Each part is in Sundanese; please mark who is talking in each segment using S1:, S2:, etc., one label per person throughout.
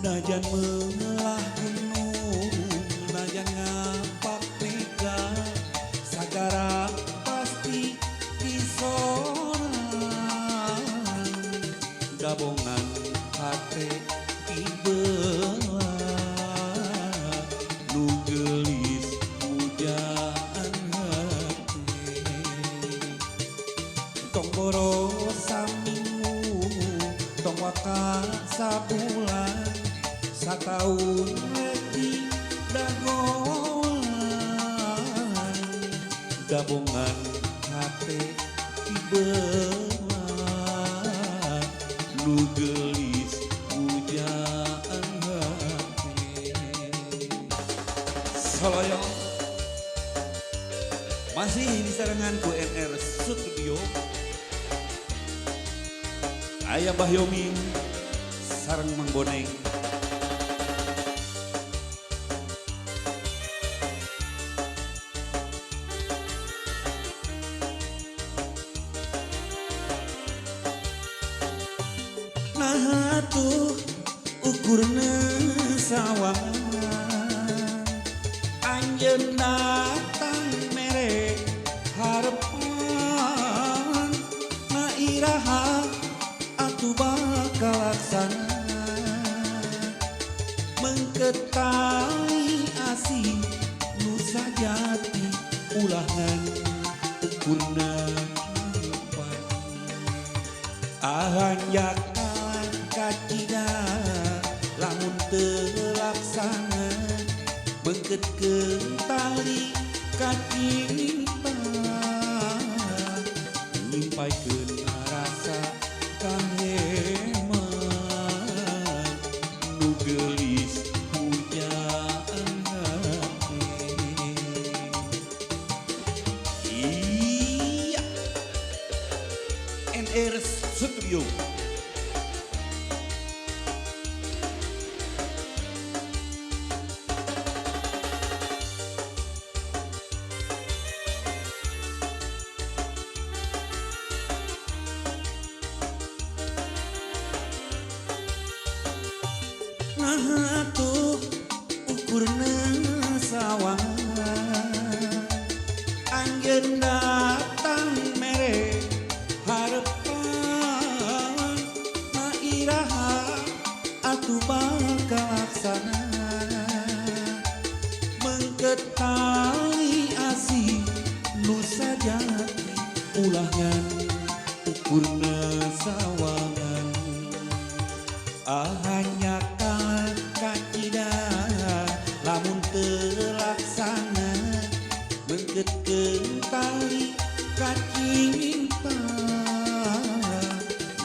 S1: Najan melah gunung, najan ngapak mega, sagara pasti disorang. Gabongan hate dibelah, nu gelis pujaan hate. Tong boros saminggu, tong waka sabulan, sataun lagi dagolan. Gabungan hate dibelah, nu gelis pujaan hate. Soloyong masih disarangan ku NR Studio. Ayah Mbah Yomi sareng Mang Boneng. Nah tuh ukurna sawangan, anjeun datang mere harepan. Na iraha atuh bakal laksana, mengketali asih nu sajati ulangan ukurna hirupan. Ahanjakan kacida lamun teu laksana, mengketkeun tali kacinta, nyimpaikeun rasa kaheman, nu gelis pujaan hate. Iya NR Studio. Nah tuh ukurna sawangan, anjeun datang mere harepan. Na iraha atuh bakal laksana, mengketali asih nu sajati ulangan ukurna sawangan. Ahanyakan kacida lamun teu laksana, mengketkeun tali kacinta,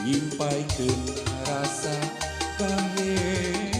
S1: nyimpaikeun rasa kaheman,